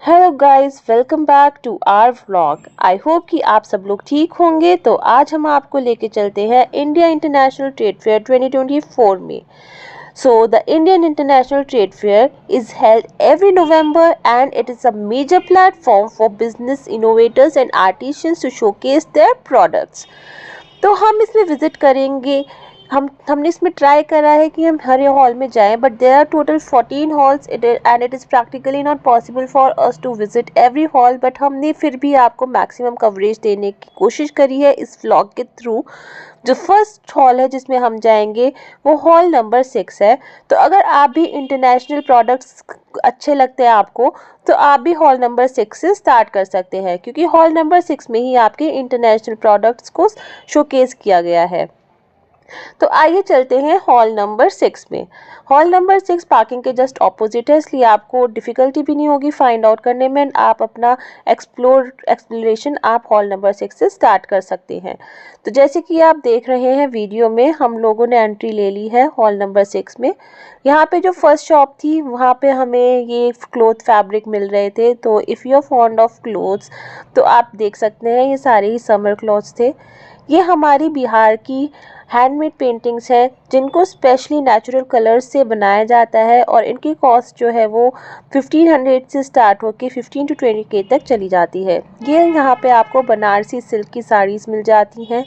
Hello guys, welcome back to our vlog. I hope कि आप सब लोग ठीक होंगे। तो आज हम आपको लेके चलते हैं इंडिया इंटरनेशनल ट्रेड फेयर 2024 में। So the Indian International Trade Fair is held every November and it is a major platform for business innovators and artisans to showcase their products. तो हम इसमें विजिट करेंगे। हमने इसमें ट्राई करा है कि हम हर हॉल में जाएं, but there are total 14 halls and it is practically not possible for us to visit every hall, but हमने फिर भी आपको मैक्सिमम कवरेज देने की कोशिश करी है इस व्लॉग के थ्रू। जो फर्स्ट हॉल है जिसमें हम जाएंगे वो हॉल नंबर 6 है। तो अगर आप भी इंटरनेशनल प्रोडक्ट्स अच्छे लगते हैं आपको, तो आप भी हॉल नंबर 6 से स्टार्ट कर सकते हैं, क्योंकि हॉल नंबर 6 में ही आपके इंटरनेशनल प्रोडक्ट्स को शोकेस किया गया है। तो आइए चलते हैं हॉल नंबर 6 में। हॉल नंबर 6 पार्किंग के जस्ट ऑपोजिट है, इसलिए आपको डिफ़िकल्टी भी नहीं होगी फाइंड आउट करने में। आप अपना एक्सप्लोरेशन आप हॉल नंबर 6 से स्टार्ट कर सकते हैं। तो जैसे कि आप देख रहे हैं वीडियो में, हम लोगों ने एंट्री ले ली है हॉल नंबर 6 में। यहाँ पे जो फर्स्ट शॉप थी वहाँ पे हमें ये क्लोथ फैब्रिक मिल रहे थे। तो if you are fond of clothes तो आप देख सकते हैं ये सारे ही समर क्लॉथ्स थे। ये हमारी बिहार की हैंडमेड पेंटिंग्स है जिनको स्पेशली नेचुरल कलर्स से बनाया जाता है, और इनकी कॉस्ट जो है वो 1500 से स्टार्ट होकर 15 to 20K तक चली जाती है। ये यहाँ पे आपको बनारसी सिल्क की साड़ीज़ मिल जाती हैं,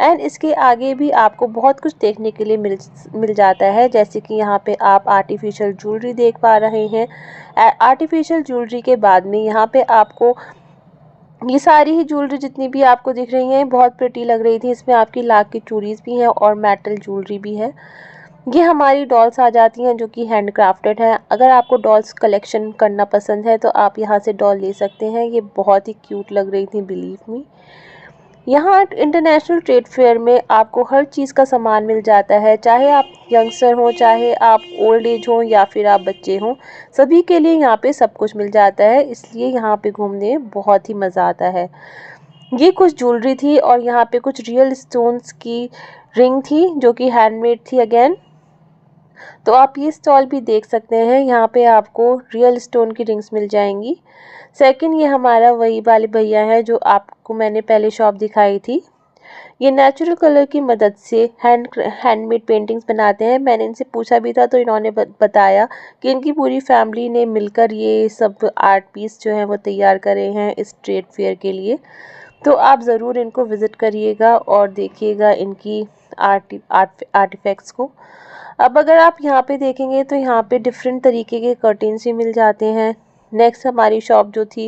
एंड इसके आगे भी आपको बहुत कुछ देखने के लिए मिल जाता है। जैसे कि यहाँ पे आप आर्टिफिशियल ज्वेलरी देख पा रहे हैं। आर्टिफिशियल ज्वेलरी के बाद में यहाँ पे आपको ये सारी ही ज्वेलरी जितनी भी आपको दिख रही हैं बहुत प्रिटी लग रही थी। इसमें आपकी लाख की चूड़ीज़ भी हैं और मेटल ज्वेलरी भी है। ये हमारी डॉल्स आ जाती हैं जो कि हैंड क्राफ्टेड है। अगर आपको डॉल्स कलेक्शन करना पसंद है तो आप यहाँ से डॉल ले सकते हैं। ये बहुत ही क्यूट लग रही थी, बिलीव मी। यहाँ इंटरनेशनल ट्रेड फेयर में आपको हर चीज़ का सामान मिल जाता है, चाहे आप यंगस्टर हो, चाहे आप ओल्ड एज हो, या फिर आप बच्चे हों। सभी के लिए यहाँ पे सब कुछ मिल जाता है, इसलिए यहाँ पे घूमने में बहुत ही मज़ा आता है। ये कुछ ज्वेलरी थी और यहाँ पे कुछ रियल स्टोन्स की रिंग थी जो कि हैंडमेड थी अगेन। तो आप ये स्टॉल भी देख सकते हैं, यहाँ पे आपको रियल स्टोन की रिंग्स मिल जाएंगी। सेकंड, ये हमारा वही वाले भैया है जो आपको मैंने पहले शॉप दिखाई थी। ये नेचुरल कलर की मदद से हैंडमेड पेंटिंग्स बनाते हैं। मैंने इनसे पूछा भी था तो इन्होंने बताया कि इनकी पूरी फैमिली ने मिलकर ये सब आर्ट पीस जो है वो तैयार करे हैं इस ट्रेड फेयर के लिए। तो आप ज़रूर इनको विज़िट करिएगा और देखिएगा इनकी आर्टिफैक्ट्स को। अब अगर आप यहाँ पे देखेंगे तो यहाँ पे डिफरेंट तरीके के कर्टेन्स भी मिल जाते हैं। नेक्स्ट हमारी शॉप जो थी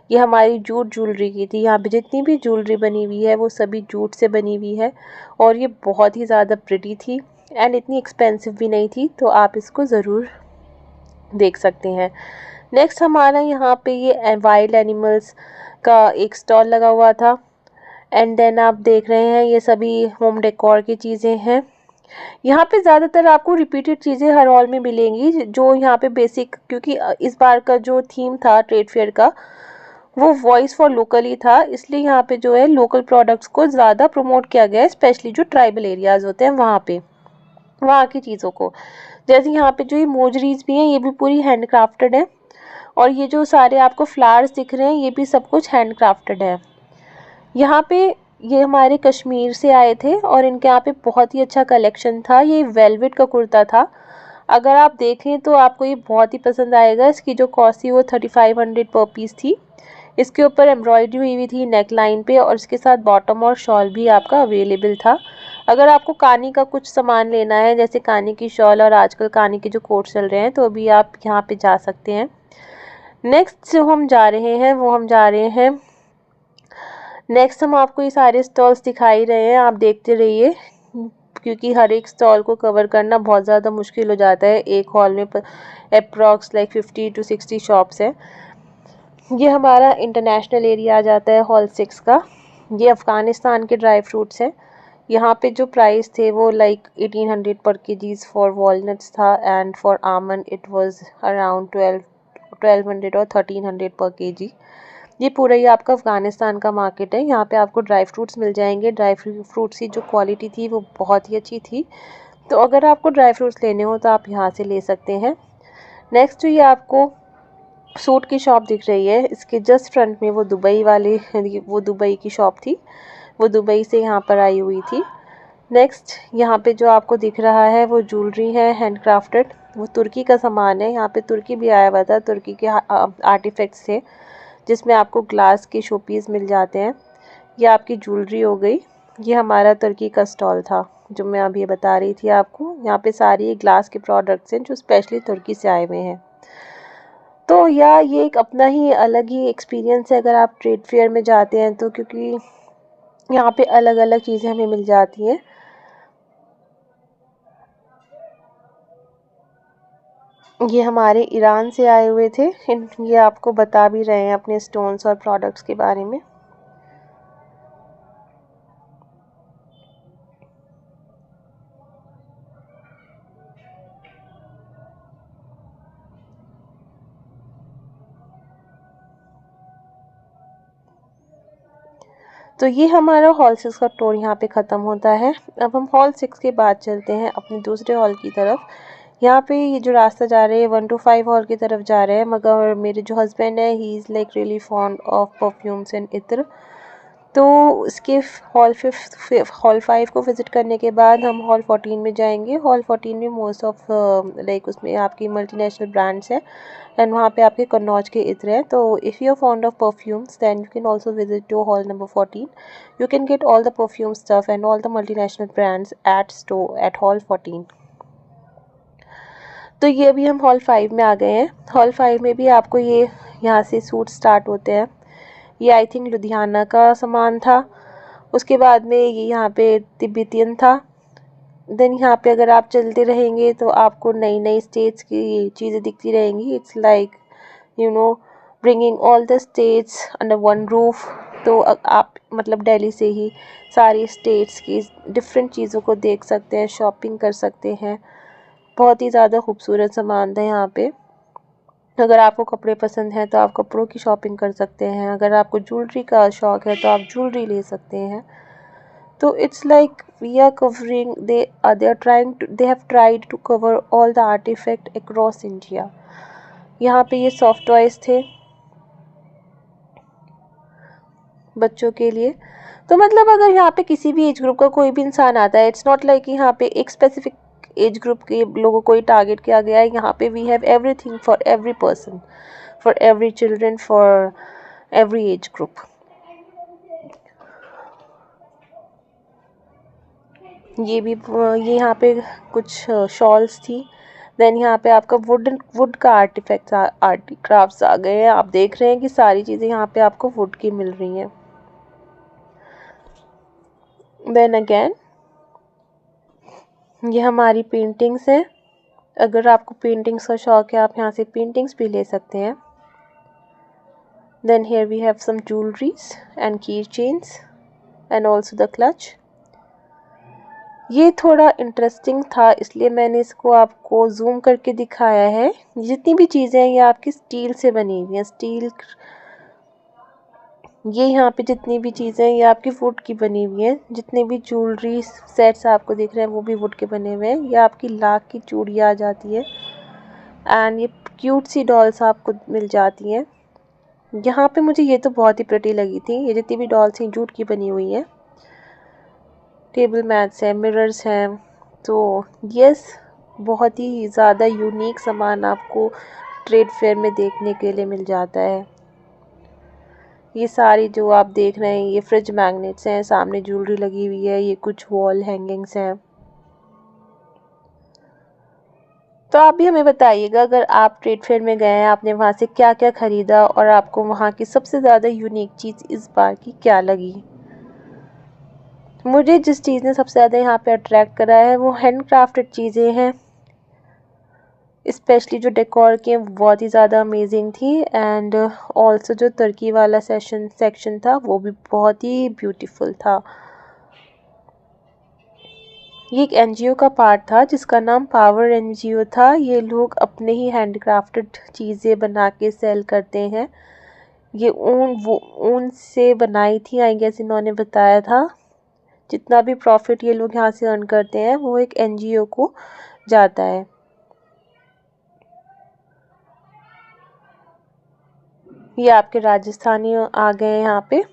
ये हमारी जूट ज्वेलरी की थी। यहाँ पे जितनी भी ज्वेलरी बनी हुई है वो सभी जूट से बनी हुई है, और ये बहुत ही ज़्यादा प्रिटी थी एंड इतनी एक्सपेंसिव भी नहीं थी। तो आप इसको ज़रूर देख सकते हैं। नेक्स्ट हमारा यहाँ पे ये वाइल्ड एनिमल्स का एक स्टॉल लगा हुआ था, एंड देन आप देख रहे हैं ये सभी होम डेकोर की चीज़ें हैं। यहाँ पे ज़्यादातर आपको रिपीटेड चीज़ें हर हॉल में मिलेंगी, जो यहाँ पे बेसिक, क्योंकि इस बार का जो थीम था ट्रेड फेयर का वो वॉइस फॉर लोकल ही था, इसलिए यहाँ पे जो है लोकल प्रोडक्ट्स को ज़्यादा प्रमोट किया गया है, स्पेशली जो ट्राइबल एरियाज़ होते हैं वहाँ पे, वहाँ की चीज़ों को। जैसे यहाँ पे जो ये मोजरीज भी हैं ये भी पूरी हैंड क्राफ्टेड है, और ये जो सारे आपको फ्लावर्स दिख रहे हैं ये भी सब कुछ हैंड क्राफ्टेड है। यहाँ पे ये हमारे कश्मीर से आए थे और इनके यहाँ पे बहुत ही अच्छा कलेक्शन था। ये वेलवेट का कुर्ता था, अगर आप देखें तो आपको ये बहुत ही पसंद आएगा। इसकी जो कॉस्ट थी वो 3500 पर पीस थी। इसके ऊपर एम्ब्रॉयडरी हुई हुई थी नेक लाइन पे, और इसके साथ बॉटम और शॉल भी आपका अवेलेबल था। अगर आपको कानी का कुछ सामान लेना है, जैसे कानी की शॉल और आजकल कानी के जो कोट चल रहे हैं, तो अभी आप यहाँ पे जा सकते हैं। नेक्स्ट जो हम जा रहे हैं नेक्स्ट हम आपको ये सारे स्टॉल्स दिखाई रहे हैं, आप देखते रहिए, क्योंकि हर एक स्टॉल को कवर करना बहुत ज़्यादा मुश्किल हो जाता है। एक हॉल में अप्रॉक्स लाइक 50 to 60 शॉप्स हैं। ये हमारा इंटरनेशनल एरिया आ जाता है हॉल 6 का। ये अफ़गानिस्तान के ड्राई फ्रूट्स हैं। यहाँ पे जो प्राइस थे वो लाइक 1800 पर केजीज फॉर वॉलनट्स था, and for almond it was around 1200 और 1300 पर केजी। ये पूरा ही आपका अफ़गानिस्तान का मार्केट है। यहाँ पे आपको ड्राई फ्रूट्स मिल जाएंगे। ड्राई फ्रूट्स की जो क्वालिटी थी वो बहुत ही अच्छी थी, तो अगर आपको ड्राई फ्रूट्स लेने हो तो आप यहाँ से ले सकते हैं। नेक्स्ट ये आपको सूट की शॉप दिख रही है, इसके जस्ट फ्रंट में वो दुबई वाली, वो दुबई की शॉप थी, वो दुबई से यहाँ पर आई हुई थी। नेक्स्ट यहाँ पे जो आपको दिख रहा है वो ज्वेलरी है, हैंडक्राफ्टेड, वो तुर्की का सामान है। यहाँ पे तुर्की भी आया हुआ था, तुर्की के आर्टिफैक्ट्स थे जिसमें आपको ग्लास के शोपीस मिल जाते हैं। ये आपकी ज्वेलरी हो गई। ये हमारा तुर्की का स्टॉल था जो मैं अभी बता रही थी आपको। यहाँ पे सारी ग्लास के प्रोडक्ट्स हैं जो स्पेशली तुर्की से आए हुए हैं। तो ये एक अपना ही अलग ही एक्सपीरियंस है अगर आप ट्रेड फेयर में जाते हैं तो, क्योंकि यहाँ पे अलग अलग चीज़ें हमें मिल जाती हैं। ये हमारे ईरान से आए हुए थे, ये आपको बता भी रहे हैं अपने स्टोन्स और प्रोडक्ट्स के बारे में। तो ये हमारा हॉल 6 का टूर यहाँ पे ख़त्म होता है। अब हम हॉल 6 के बाद चलते हैं अपने दूसरे हॉल की तरफ। यहाँ पे ये जो रास्ता जा रहे हैं 1 to 5 हॉल की तरफ जा रहे हैं, मगर मेरे जो हस्बैंड है he is like really fond of perfumes and इत्र। तो इसके हॉल 5 को विज़िट करने के बाद हम हॉल 14 में जाएंगे। हॉल 14 में मोस्ट ऑफ लाइक उसमें आपकी मल्टीनेशनल ब्रांड्स हैं एंड वहाँ पे आपके कन्नौज के इत्र हैं। तो if you are fond of perfumes then you can also visit to hall number 14। You can get all the perfume stuff and all the multinational brands at hall 14। तो ये अभी हम हॉल 5 में आ गए हैं। हॉल 5 में भी आपको ये यहाँ से सूट स्टार्ट होते हैं। ये आई थिंक लुधियाना का सामान था। उसके बाद में ये यहाँ पे तिब्बतियन था। देन यहाँ पे अगर आप चलते रहेंगे तो आपको नई नई स्टेट्स की चीज़ें दिखती रहेंगी। It's like bringing all the states under one roof. तो आप मतलब दिल्ली से ही सारी स्टेट्स की डिफरेंट चीज़ों को देख सकते हैं, शॉपिंग कर सकते हैं। बहुत ही ज़्यादा खूबसूरत सामान था यहाँ पे। अगर आपको कपड़े पसंद हैं तो आप कपड़ों की शॉपिंग कर सकते हैं। अगर आपको ज्वेलरी का शौक़ है तो आप ज्वेलरी ले सकते हैं। तो it's like we are covering they have tried to cover all the artifact across India. यहाँ पे ये सॉफ्ट टॉयज थे बच्चों के लिए। तो मतलब अगर यहाँ पे किसी भी एज ग्रुप का कोई भी इंसान आता है, इट्स नॉट लाइक यहाँ पे एक स्पेसिफिक एज ग्रुप के लोगों को ही टारगेट किया गया है। यहाँ पे we have everything for every person, for every children, for every age group. ये यहाँ पे कुछ शॉल्स थी। देन यहाँ पे आपका वुड का आर्टिक्राफ्ट्स आ गए हैं। आप देख रहे हैं कि सारी चीज़ें यहाँ पे आपको वुड की मिल रही हैं। देन अगेन ये हमारी पेंटिंग्स हैं। अगर आपको पेंटिंग्स का शौक़ है आप यहाँ से पेंटिंग्स भी ले सकते हैं। Then here we have some jewelleries and key chains and also the clutch. ये थोड़ा इंटरेस्टिंग था इसलिए मैंने इसको आपको जूम करके दिखाया है। जितनी भी चीज़ें हैं ये आपकी स्टील से बनी हुई हैं। ये यहाँ पे जितनी भी चीज़ें हैं ये आपकी वुड की बनी हुई हैं। जितने भी ज्वेलरी सेट्स आपको दिख रहे हैं वो भी वुड के बने हुए हैं। ये आपकी लाख की चूड़ियाँ आ जाती है एंड ये क्यूट सी डॉल्स आपको मिल जाती हैं। यहाँ पे मुझे ये तो बहुत ही प्रिटी लगी थी। ये जितनी भी डॉल्स हैं जूट की बनी हुई हैं। टेबल मैट्स हैं, मिरर्स हैं। तो यस, बहुत ही ज़्यादा यूनिक सामान आपको ट्रेड फेयर में देखने के लिए मिल जाता है। ये सारी जो आप देख रहे हैं ये फ्रिज मैग्नेट्स हैं, सामने ज्वेलरी लगी हुई है, ये कुछ वॉल हैंगिंग्स हैं। तो आप भी हमें बताइएगा अगर आप ट्रेड फेयर में गए हैं आपने वहाँ से क्या क्या ख़रीदा और आपको वहाँ की सबसे ज़्यादा यूनिक चीज़ इस बार की क्या लगी। मुझे जिस चीज़ ने सबसे ज़्यादा यहाँ पे अट्रैक्ट करा है वो हैंड क्राफ्टेड चीज़ें हैं। स्पेशली जो डेकोर की बहुत ही ज़्यादा अमेजिंग थी एंड ऑल्सो जो तुर्की वाला सेक्शन था वो भी बहुत ही ब्यूटीफुल था। ये एक एनजीओ का पार्ट था जिसका नाम पावर एनजीओ था। ये लोग अपने ही हैंडक्राफ्टेड चीज़ें बना के सेल करते हैं। ये ऊन से बनाई थी आई गेस, इन्होंने बताया था। जितना भी प्रॉफिट ये लोग यहाँ से अर्न करते हैं वो एक एनजीओ को जाता है। ये आपके राजस्थानी आ गए यहाँ पे।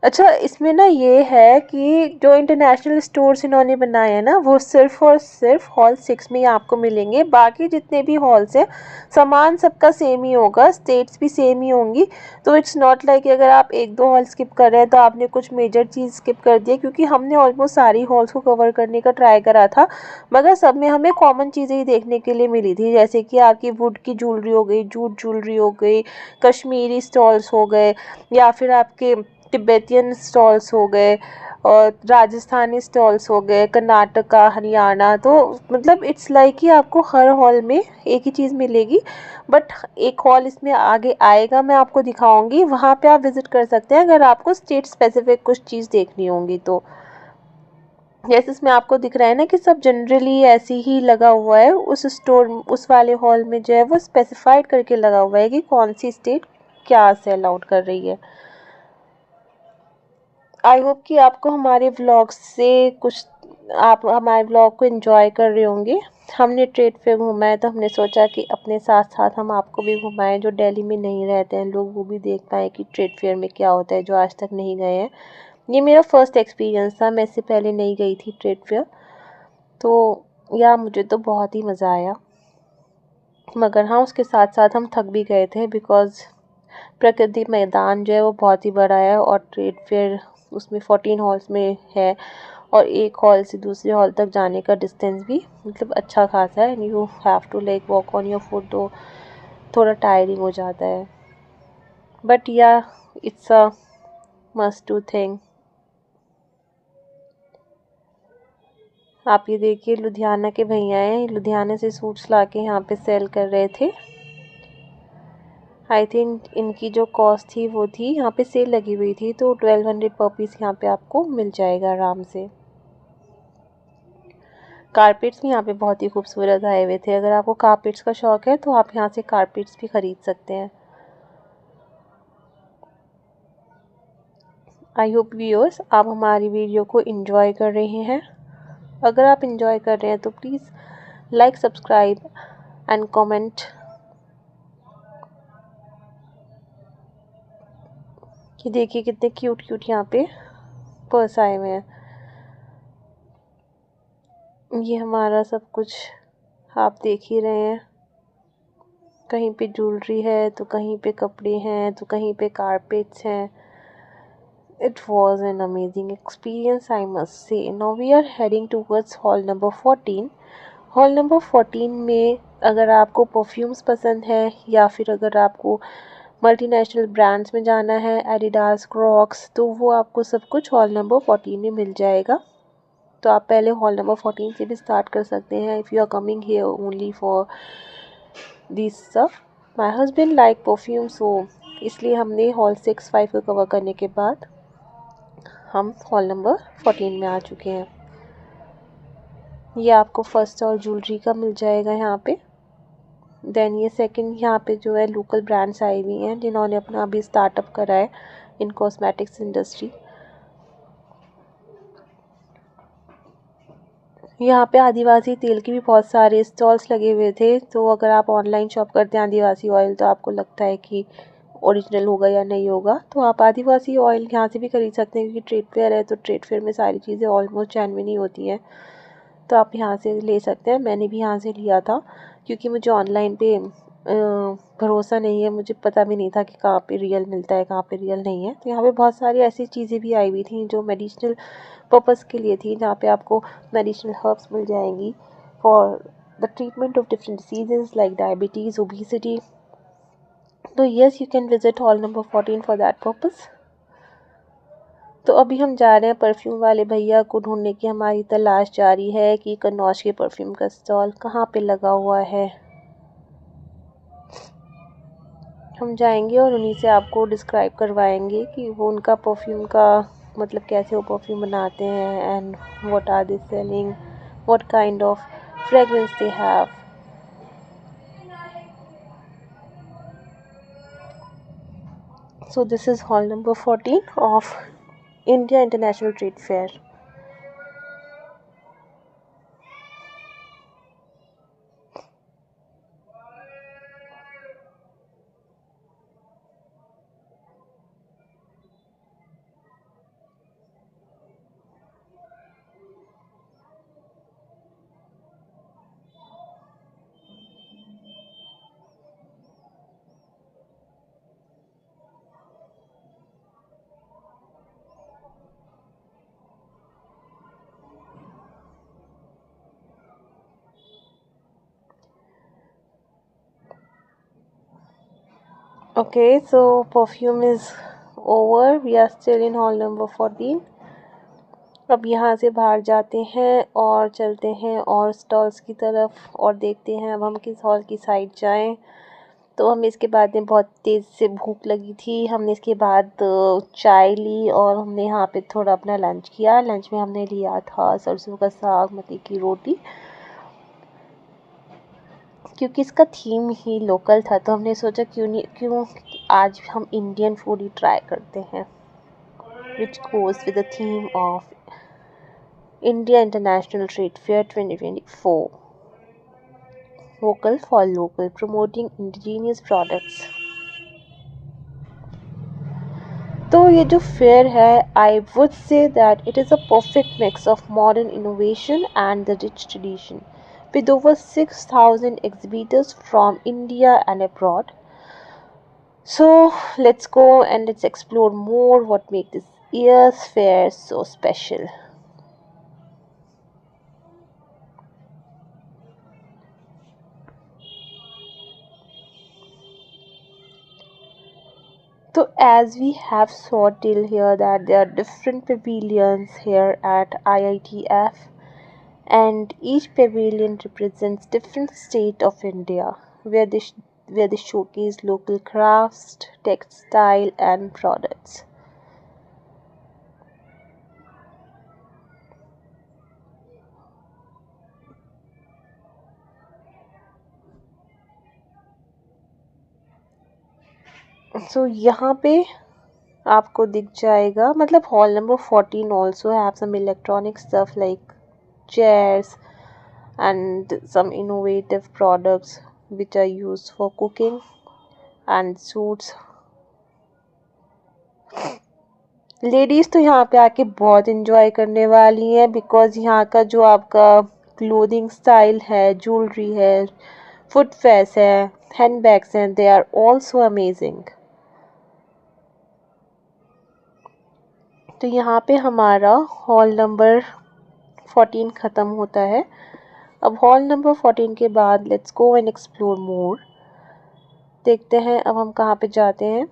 अच्छा, इसमें ना ये है कि जो इंटरनेशनल स्टोर्स इन्होंने बनाए हैं ना, वो सिर्फ और सिर्फ हॉल 6 में ही आपको मिलेंगे। बाकी जितने भी हॉल्स हैं, सामान सबका सेम ही होगा, स्टेट्स भी सेम ही होंगी। तो इट्स नॉट लाइक अगर आप एक दो हॉल स्किप कर रहे हैं तो आपने कुछ मेजर चीज़ स्किप कर दी है, क्योंकि हमने ऑलमोस्ट सारी हॉल्स को कवर करने का ट्राई करा था, मगर सब में हमें कॉमन चीज़ें ही देखने के लिए मिली थी, जैसे कि आपकी वुड की ज्वेलरी हो गई, जूट ज्वेलरी हो गई, कश्मीरी स्टॉल्स हो गए, या फिर आपके तिब्बतियन स्टॉल्स हो गए, और राजस्थानी स्टॉल्स हो गए, कर्नाटका, हरियाणा। तो मतलब इट्स लाइक कि आपको हर हॉल में एक ही चीज़ मिलेगी। बट एक हॉल इसमें आगे आएगा, मैं आपको दिखाऊंगी, वहाँ पे आप विज़िट कर सकते हैं अगर आपको स्टेट स्पेसिफिक कुछ चीज़ देखनी होगी तो। जैसे इसमें आपको दिख रहा है ना कि सब जनरली ऐसे ही लगा हुआ है, उस स्टोर उस वाले हॉल में जो है वो स्पेसिफाइड करके लगा हुआ है कि कौन सी स्टेट क्या सेल आउट कर रही है। आई होप कि आपको हमारे व्लॉग से कुछ, आप हमारे व्लॉग को एंजॉय कर रहे होंगे। हमने ट्रेड फेयर घूमा है तो हमने सोचा कि अपने साथ साथ हम आपको भी घुमाएं, जो दिल्ली में नहीं रहते हैं लोग, वो भी देख पाएँ कि ट्रेड फेयर में क्या होता है, जो आज तक नहीं गए हैं। ये मेरा फर्स्ट एक्सपीरियंस था, मैं इससे पहले नहीं गई थी ट्रेड फेयर। तो या मुझे तो बहुत ही मज़ा आया, मगर हाँ उसके साथ साथ हम थक भी गए थे, बिकॉज़ प्रकृति मैदान जो है वो बहुत ही बड़ा है, और ट्रेड फेयर उसमें 14 हॉल्स में है, और एक हॉल से दूसरे हॉल तक जाने का डिस्टेंस भी मतलब अच्छा खासा है, and you have to like walk on your foot, तो थोड़ा टायरिंग हो जाता है। But yeah it's a must do thing. आप ये देखिए, लुधियाना के भैया हैं, लुधियाना से सूट्स ला के यहाँ पे सेल कर रहे थे। आई थिंक इनकी जो कॉस्ट थी वो थी, यहाँ पे सेल लगी हुई थी, तो 1200 पर पीस यहाँ पे आपको मिल जाएगा आराम से। कारपेट्स भी यहाँ पे बहुत ही खूबसूरत आए हुए थे, अगर आपको कारपेट्स का शौक है तो आप यहाँ से कारपेट्स भी ख़रीद सकते हैं। आई होप व्यूअर्स आप हमारी वीडियो को एंजॉय कर रहे हैं। अगर आप एंजॉय कर रहे हैं तो please like, subscribe and comment. ये देखिए कितने क्यूट क्यूट यहाँ पे पर्स आए हुए हैं। ये हमारा सब कुछ आप देख ही रहे हैं, कहीं पे ज्वेलरी है तो कहीं पे कपड़े हैं तो कहीं पे कारपेट्स हैं। It was an amazing experience, I must say. Now we are heading towards hall number 14. Hall number 14 में अगर आपको परफ्यूम्स पसंद है, या फिर अगर आपको मल्टीनेशनल ब्रांड्स में जाना है, एडिडास, क्रॉक्स, तो वो आपको सब कुछ हॉल नंबर 14 में मिल जाएगा। तो आप पहले हॉल नंबर 14 से भी स्टार्ट कर सकते हैं, if you are coming here only for this stuff. My husband like perfume, so इसलिए हमने हॉल 6, 5 को कवर करने के बाद हम हॉल नंबर 14 में आ चुके हैं। ये आपको फर्स्ट और ज्वेलरी का मिल जाएगा यहाँ पे। देन ये सेकंड, यहाँ पे जो है लोकल ब्रांड्स आई हुई हैं जिन्होंने अपना अभी स्टार्टअप करा है इन कॉस्मेटिक्स इंडस्ट्री। यहाँ पे आदिवासी तेल के भी बहुत सारे स्टॉल्स लगे हुए थे, तो अगर आप ऑनलाइन शॉप करते हैं आदिवासी ऑयल तो आपको लगता है कि ओरिजिनल होगा या नहीं होगा, तो आप आदिवासी ऑयल यहाँ से भी खरीद सकते हैं, क्योंकि ट्रेड फेयर है तो ट्रेड फेयर में सारी चीज़ें ऑलमोस्ट जेन्युइन ही होती हैं, तो आप यहाँ से ले सकते हैं। मैंने भी यहाँ से लिया था, क्योंकि मुझे ऑनलाइन पे भरोसा नहीं है, मुझे पता भी नहीं था कि कहाँ पे रियल मिलता है, कहाँ पे रियल नहीं है। तो यहाँ पे बहुत सारी ऐसी चीज़ें भी आई हुई थी जो मेडिसिनल पर्पज़ के लिए थी, जहाँ पे आपको मेडिसिनल हर्ब्स मिल जाएंगी for the treatment of different diseases like diabetes, obesity. तो yes, you can visit hall number 14 for that purpose. तो अभी हम जा रहे हैं परफ्यूम वाले भैया को ढूंढने की, हमारी तलाश जारी है कि कन्नौज के परफ्यूम का स्टॉल कहाँ पे लगा हुआ है। हम जाएंगे और उन्हीं से आपको डिस्क्राइब करवाएंगे कि वो उनका परफ्यूम का मतलब कैसे वो परफ्यूम बनाते हैं, and what are they selling, what kind of fragrance they have. So this is hall number 14 of India International Trade Fair. Okay, so perfume is over. We are still in hall number 14. अब यहाँ से बाहर जाते हैं और चलते हैं और स्टॉल्स की तरफ और देखते हैं अब हम किस हॉल की साइड जाएं। तो हमें इसके बाद में बहुत तेज़ से भूख लगी थी। हमने इसके बाद चाय ली और हमने यहाँ पे थोड़ा अपना लंच किया। लंच में हमने लिया था सरसों का साग, मक्की की रोटी। क्योंकि इसका थीम ही लोकल था तो हमने सोचा क्यों आज हम इंडियन फूड ही ट्राई करते हैं, which goes with the theme of India International Trade Fair 2024, Vocal for Local, promoting indigenous products. तो ये जो फेयर है, I would say that it is a perfect mix of modern innovation and the rich tradition with over 6,000 exhibitors from India and abroad. So let's go and let's explore more what makes this year's fair so special. So as we have saw till here that there are different pavilions here at IITF, and each pavilion represents different state of India where they showcase local crafts, textile and products. So यहाँ पे आपको दिख जाएगा, मतलब hall number 14 also have some electronic stuff like chairs and some innovative products which are used for cooking and suits. Ladies तो यहाँ पे आके बहुत इंजॉय करने वाली हैं बिकॉज़ यहाँ का जो आपका क्लोथिंग स्टाइल है, ज्वेलरी है, फुटवेयर्स है, हैंडबैग्स हैं, दे आर ऑल्सो अमेजिंग। तो यहाँ पे हमारा हॉल नंबर 14 ख़त्म होता है। अब हॉल नंबर 14 के बाद let's go and explore more. देखते हैं अब हम कहाँ पे जाते हैं।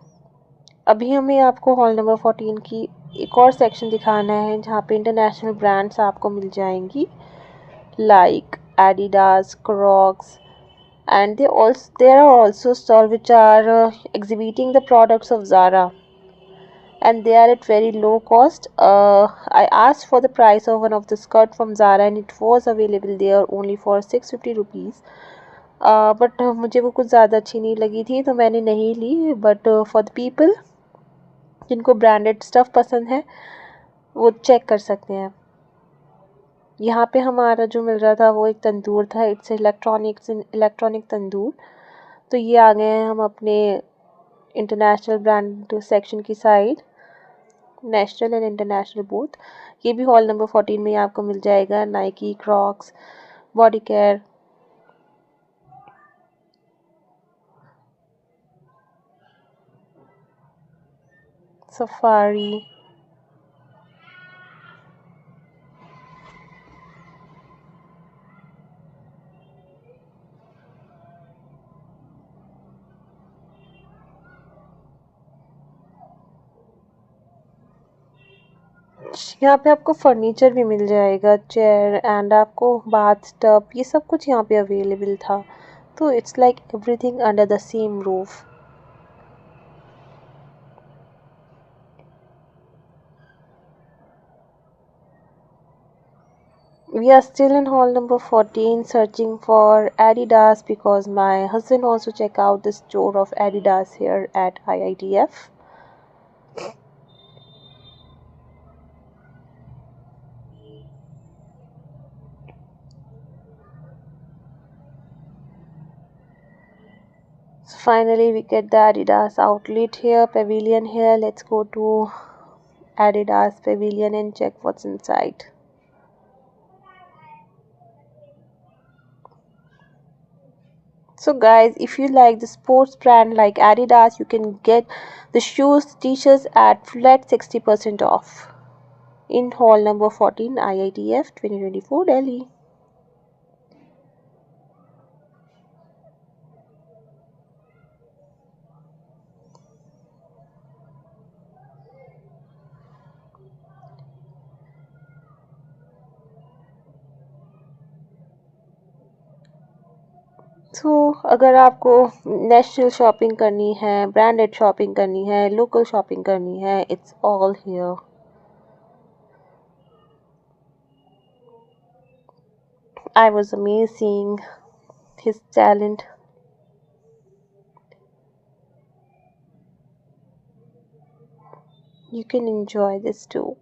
अभी हमें आपको हॉल नंबर 14 की एक और सेक्शन दिखाना है जहाँ पे इंटरनेशनल ब्रांड्स आपको मिल जाएंगी like Adidas, Crocs, and there are also stalls which are exhibiting the products of Zara, and they are at very low cost. I asked for the price of one of the skirt from Zara and it was available there only for 650 rupees. But मुझे वो कुछ ज़्यादा अच्छी नहीं लगी थी तो मैंने नहीं ली, बट फॉर द पीपल जिनको ब्रांडेड स्टफ़ पसंद है वो चेक कर सकते हैं। यहाँ पे हमारा जो मिल रहा था वो एक तंदूर था, इट्स इलेक्ट्रॉनिक तंदूर। तो ये आ गए हैं हम अपने इंटरनेशनल ब्रांड सेक्शन की side, national and international both. ये भी हॉल नंबर 14 में आपको मिल जाएगा। Nike, Crocs, body care, safari, यहाँ पे आपको फर्नीचर भी मिल जाएगा, चेयर एंड आपको बाथ टब, ये सब कुछ यहाँ पे अवेलेबल था। तो it's like everything under the same roof. We are still in hall number 14 searching for Adidas because my husband also check out the store of Adidas here at IITF. So finally we get the Adidas outlet here, pavilion here. Let's go to Adidas pavilion and check what's inside. So guys, if you like the sports brand like Adidas, you can get the shoes, t-shirts at flat 60% off in hall number 14 IITF 2024 Delhi. सो अगर आपको national shopping करनी है, branded shopping करनी है, local shopping करनी है, it's all here. I was amazed seeing his talent. You can enjoy this too.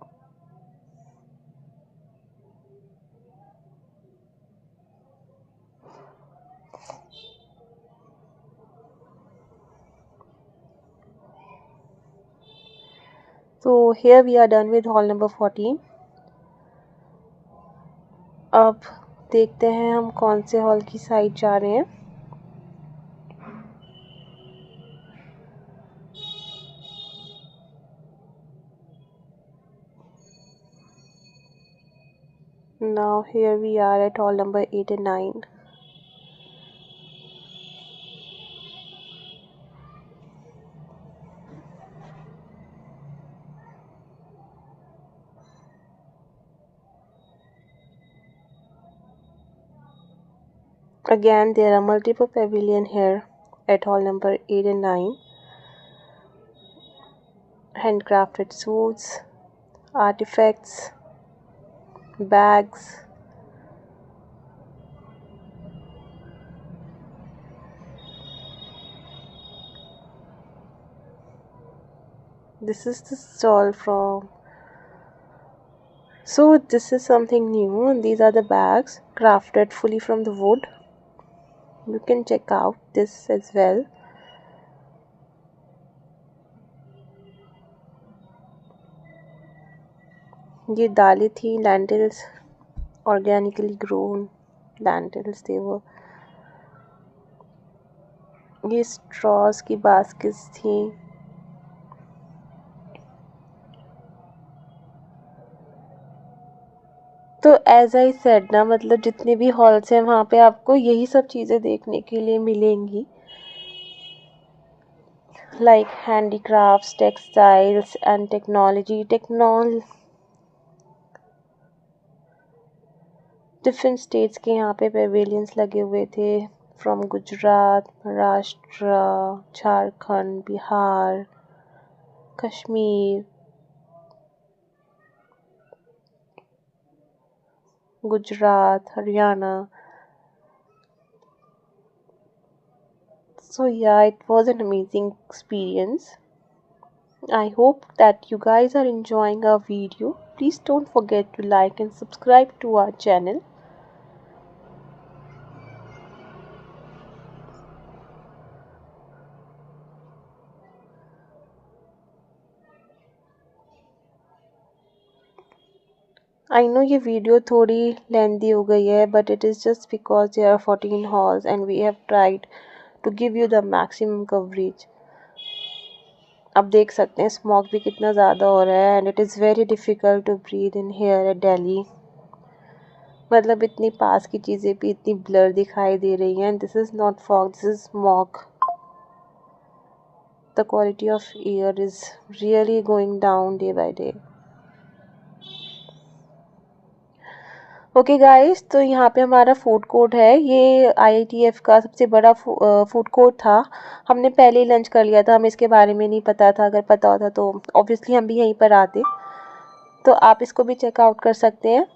So here we are done with hall number 14. अब देखते हैं हम कौन से हॉल की साइड जा रहे हैं. Now here we are at hall number 8 and 9. Again, there are multiple pavilions here at hall number 8 and 9. Handcrafted suits, artifacts, bags. This is the stall from. So this is something new. These are the bags crafted fully from the wood. You can check out this as well. ये दालें थी, lentils, organically grown lentils they were. ये straws की baskets थी. तो as I said ना, मतलब जितने भी हॉल्स हैं वहाँ पे आपको यही सब चीज़ें देखने के लिए मिलेंगी. Like handicrafts, textiles and technology. Different states के यहाँ पे पेविलियंस लगे हुए थे. From Gujarat, Maharashtra, Jharkhand, Bihar, Kashmir, Gujarat, Haryana. So yeah, it was an amazing experience. I hope that you guys are enjoying our video. Please don't forget to like and subscribe to our channel. I know ये video थोड़ी लेंदी हो गई है, but it is just because there are 14 halls and we have tried to give you the maximum coverage. अब देख सकते हैं smog भी कितना ज़्यादा हो रहा है, and it is very difficult to breathe in here at Delhi. मतलब इतनी पास की चीज़ें भी इतनी ब्लर दिखाई दे रही हैं. This is not fog, this is smog. The quality of air is really going down day by day. Okay guys, तो यहाँ पे हमारा फूड कोर्ट है. ये आईआईटीएफ का सबसे बड़ा फूड कोर्ट था. हमने पहले ही लंच कर लिया था, हमें इसके बारे में नहीं पता था. अगर पता होता तो ऑब्वियसली हम भी यहीं पर आते. तो आप इसको भी चेकआउट कर सकते हैं.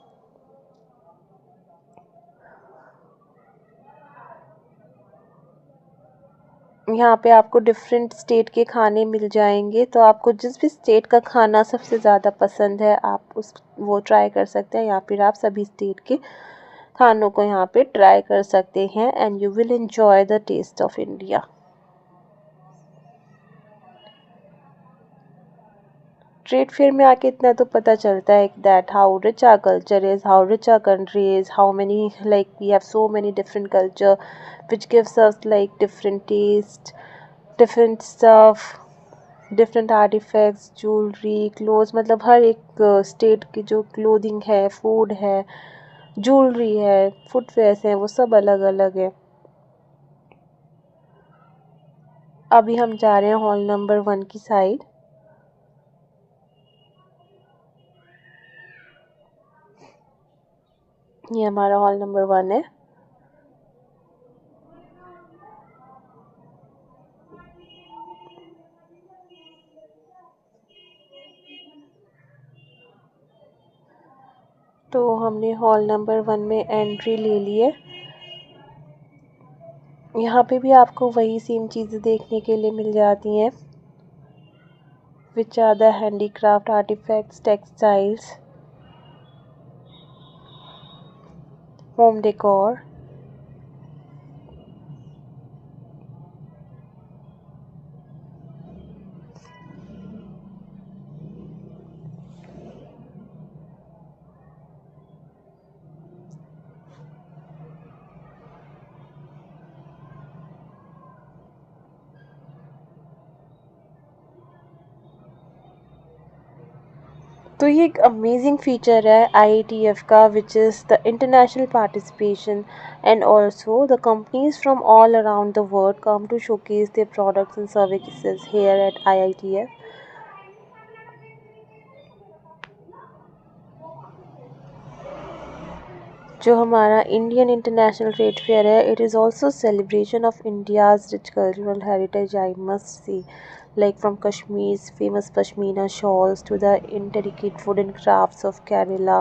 यहाँ पे आपको डिफरेंट स्टेट के खाने मिल जाएंगे. तो आपको जिस भी स्टेट का खाना सबसे ज़्यादा पसंद है आप वो ट्राई कर सकते हैं, या फिर आप सभी स्टेट के खानों को यहाँ पे ट्राई कर सकते हैं. And you will enjoy the taste of India. Trade fair में आके इतना तो पता चलता है that how rich our culture is, how rich our country is, how many like we have so many different culture which gives us like different taste, different stuff, different artifacts, jewelry, clothes. मतलब हर एक state की जो clothing है, food है, jewellery है, footwears हैं, वो सब अलग अलग है. अभी हम जा रहे हैं हॉल नंबर 1 की साइड. ये हमारा हॉल नंबर 1 है. तो हमने हॉल नंबर 1 में एंट्री ले ली है। यहाँ पे भी आपको वही सेम चीज़ें देखने के लिए मिल जाती हैं, which are the handicraft artifacts, textiles, home decor. तो ये एक अमेजिंग फीचर है IATF का, which is the international participation, and also the companies from all around the world come to showcase their products and services here at IITF. जो हमारा Indian international trade fair है, it is also celebration of India's rich cultural heritage, I must see, like from Kashmir's famous Pashmina shawls to the intricate wooden crafts of Kerala.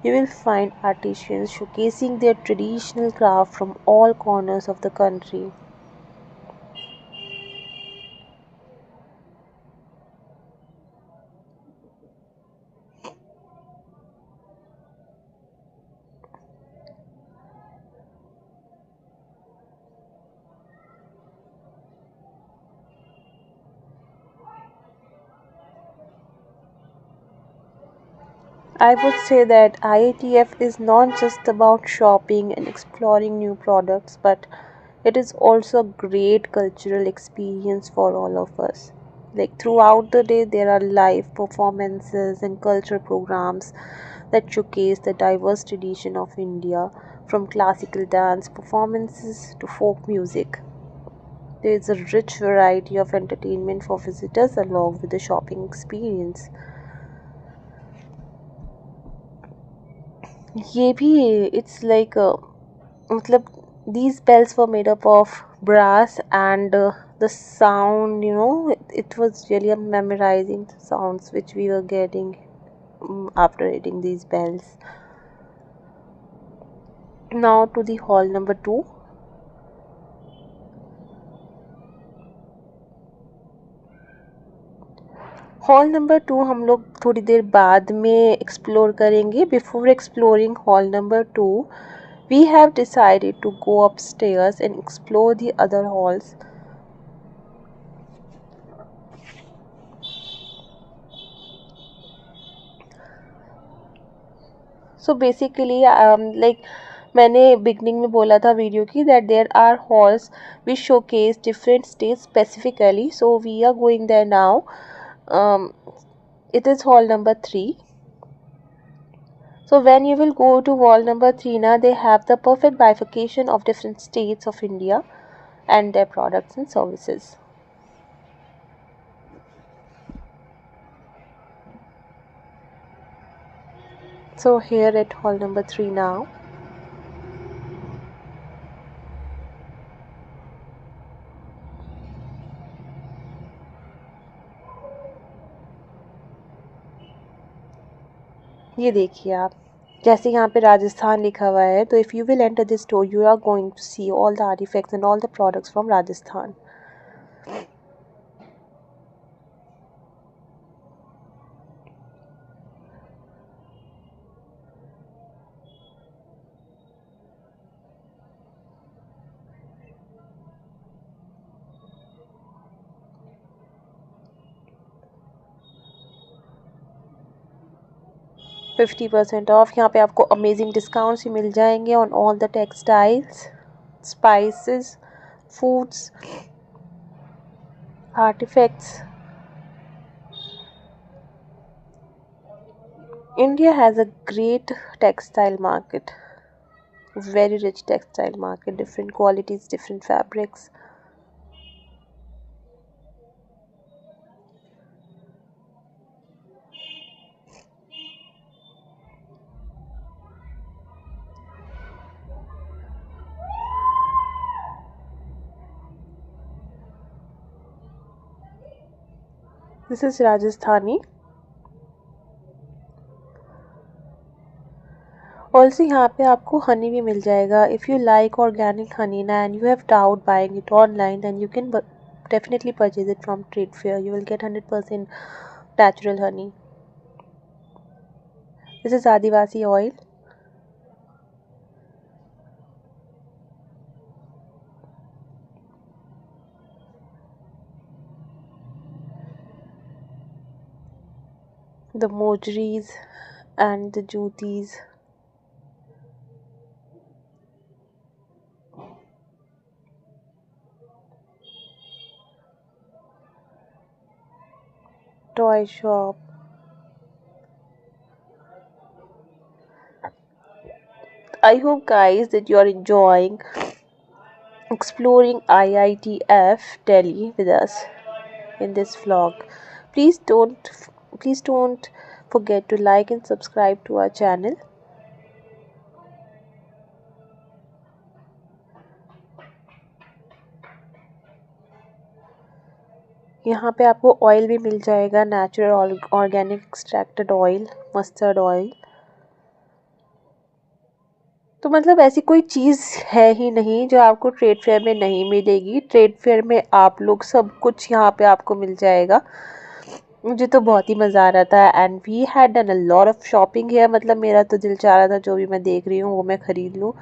You will find artisans showcasing their traditional craft from all corners of the country. I would say that IATF is not just about shopping and exploring new products, but it is also a great cultural experience for all of us. Like throughout the day, there are live performances and cultural programs that showcase the diverse tradition of India, from classical dance performances to folk music. There is a rich variety of entertainment for visitors along with the shopping experience. ये भी it's like मतलब these bells were made up of brass, and the sound, it was really a memorizing the sounds which we were getting after hitting these bells. Now to the hall number 2. Hall number 2 हम लोग थोड़ी देर बाद में explore करेंगे. Before exploring hall number 2, we have decided to go upstairs and explore the other halls. So basically, like मैंने beginning में बोला था वीडियो की, that there are halls which showcase different states specifically. So we are going there now. It is hall number 3. So when you will go to hall number 3 now, they have the perfect bifurcation of different states of India and their products and services. So here at hall number 3 now. ये देखिए आप, जैसे यहाँ पे राजस्थान लिखा हुआ है, तो if you will enter this store you are going to see all the artifacts and all the products from Rajasthan. %50 off. यहाँ पे आपको अमेजिंग डिस्काउंट्स भी मिल जाएंगे on all the textiles, spices, foods, artifacts. India has a great textile market, very rich textile market, different qualities, different fabrics. This is Rajasthani. Also यहाँ पे आपको honey भी मिल जाएगा. If you like organic honey ना and you have doubt buying it online, then you can definitely purchase it from trade fair. You will get 100% natural honey. This is Adivasi oil. The mojeries and the jutis. Toy shop. I hope guys that you are enjoying exploring IITF Delhi with us in this vlog. Please don't forget to like and subscribe to our channel. यहाँ पे आपको oil भी मिल जाएगा, natural organic extracted oil, mustard oil. तो मतलब ऐसी कोई चीज़ है ही नहीं जो आपको ट्रेड फेयर में नहीं मिलेगी. ट्रेड फेयर में आप लोग सब कुछ यहाँ पे आपको मिल जाएगा. मुझे तो बहुत ही मज़ा आ रहा था. And we had done a lot of shopping है. मतलब मेरा तो दिल चाह रहा था जो भी मैं देख रही हूँ वो मैं ख़रीद लूँ,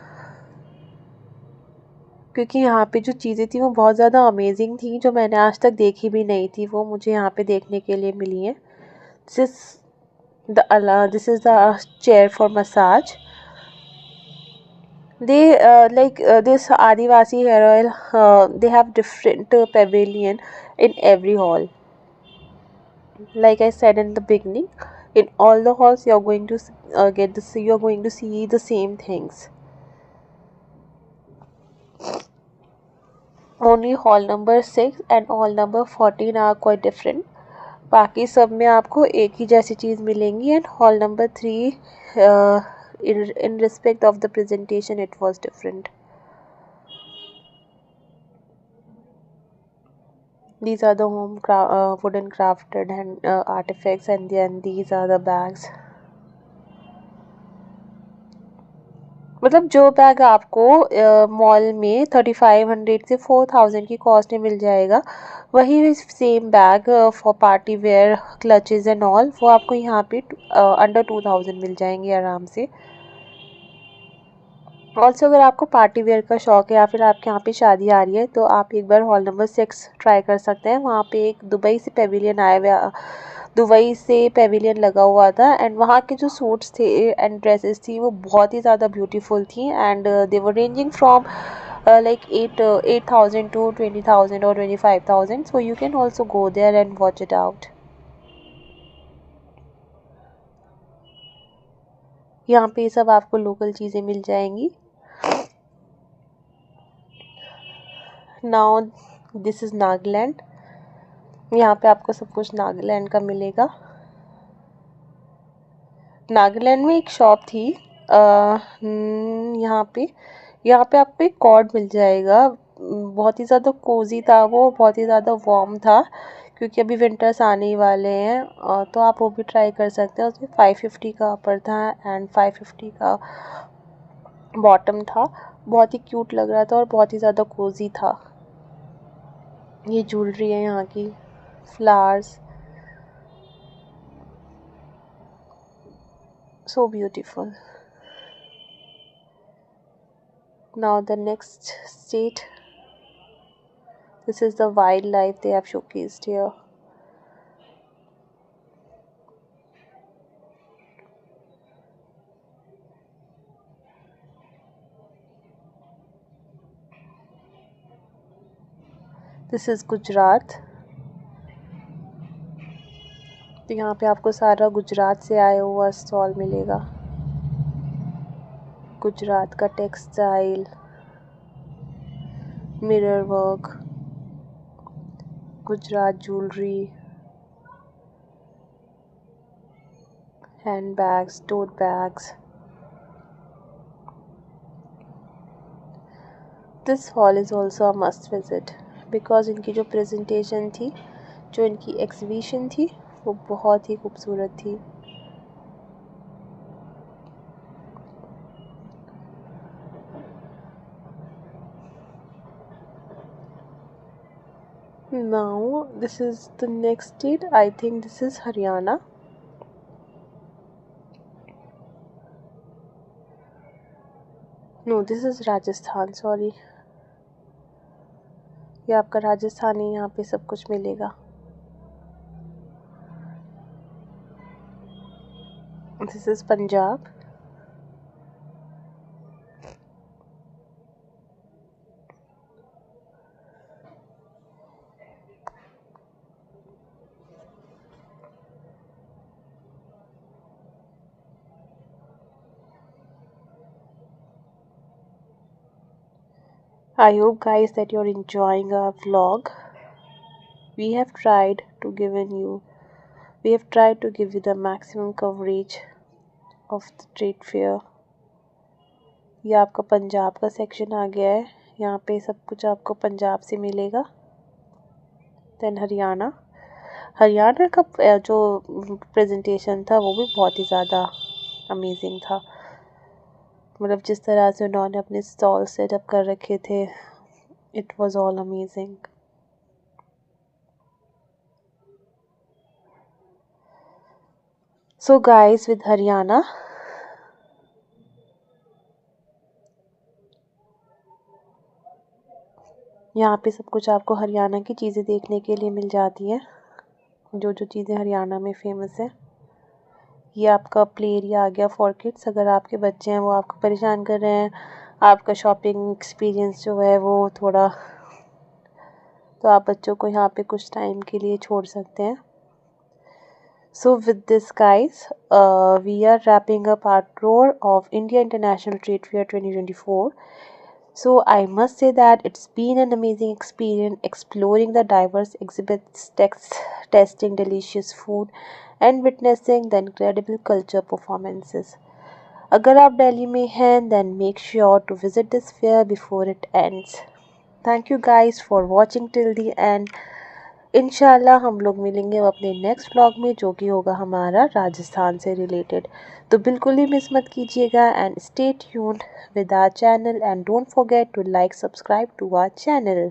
क्योंकि यहाँ पे जो चीज़ें थी वो बहुत ज़्यादा अमेजिंग थी, जो मैंने आज तक देखी भी नहीं थी, वो मुझे यहाँ पे देखने के लिए मिली हैं. This is the chair for massage. They this Adivasi hair oil, they have different pavilion in every hall. Like I said in the beginning, in all the halls you are going to you are going to see the same things. Only hall number 6 and hall number 14 are quite different. बाकी सब में आपको एक ही जैसी चीज़ मिलेंगी. And hall number 3, in respect of the presentation, it was different. These are the wooden crafted and artifacts, and then these are the bags. मतलब जो bag आपको मॉल में 3500 से 4000 की कॉस्ट में मिल जाएगा, वही same bag for party wear, clutches and all, वो आपको यहाँ पे अंडर 2000 मिल जाएंगे आराम से. ऑल्सो अगर आपको पार्टी वेयर का शौक़ है या फिर आपके यहाँ पे शादी आ रही है, तो आप एक बार हॉल नंबर 6 ट्राई कर सकते हैं. वहाँ पे एक दुबई से पेविलियन लगा हुआ था. एंड वहाँ के जो सूट्स थे एंड ड्रेसेस थी वो बहुत ही ज़्यादा ब्यूटीफुल थी. And they were ranging from like 8,000 to 20,000 or 25,000. So you can also go there and watch it out. यहाँ पे सब आपको लोकल चीज़ें मिल जाएंगी. Now this is Nagaland. यहाँ पे आपको सब कुछ नागालैंड का मिलेगा. नागालैंड में एक शॉप थी, यहाँ पे आपको एक कॉर्ड मिल जाएगा. बहुत ही ज़्यादा कोजी था वो, बहुत ही ज़्यादा वार्म था, क्योंकि अभी विंटर्स आने ही वाले हैं. तो आप वो भी ट्राई कर सकते हैं. उसमें 550 का अपर था एंड 550 का बॉटम था. बहुत ही क्यूट लग रहा था और बहुत ही ज़्यादा कोजी था. ये ज्वेलरी है यहाँ की, flowers, so beautiful. Now the next state, this is the wildlife they have showcased here. This is Gujarat. तो यहाँ पे आपको सारा गुजरात से आया हुआ स्टॉल मिलेगा. गुजरात का textile, mirror work, Gujarat jewellery, hand bags, tote bags. This hall is also a must visit, because इनकी जो प्रेजेंटेशन थी, जो इनकी एग्जीबिशन थी, वो बहुत ही खूबसूरत थी. Now this is the next state. I think this is Haryana. No, this is Rajasthan. Sorry. ये आपका राजस्थान है, यहाँ पे सब कुछ मिलेगा. This is Punjab. I hope guys that you're enjoying our vlog. We have tried to give you the maximum coverage of the trade fair. ये आपका पंजाब का सेक्शन आ गया है. यहाँ पे सब कुछ आपको पंजाब से मिलेगा. देन हरियाणा का जो प्रेजेंटेशन था वो भी बहुत ही ज़्यादा अमेजिंग था. मतलब जिस तरह से उन्होंने अपने स्टॉल सेटअप कर रखे थे, it was all amazing. So guys, with Haryana यहाँ पे सब कुछ आपको हरियाणा की चीज़ें देखने के लिए मिल जाती हैं, जो चीज़ें हरियाणा में फेमस है. ये आपका प्ले एरिया आ गया फॉर किड्स. अगर आपके बच्चे हैं वो आपको परेशान कर रहे हैं, आपका शॉपिंग एक्सपीरियंस जो है वो थोड़ा, तो आप बच्चों को यहाँ पे कुछ टाइम के लिए छोड़ सकते हैं. So with this guys, we are wrapping up our tour of India International Trade Fair 2024. So I must say that it's been an amazing experience exploring the diverse exhibits, testing delicious food and witnessing the incredible culture performances. अगर आप दिल्ली में हैं, then make sure to visit this fair before it ends. Thank you guys for watching till the end. इंशाल्लाह हम लोग मिलेंगे अपने next vlog में, जो कि होगा हमारा राजस्थान से रिलेटेड. तो बिल्कुल ही मिस मत कीजिएगा and stay tuned with our channel and don't forget to like, subscribe to our channel.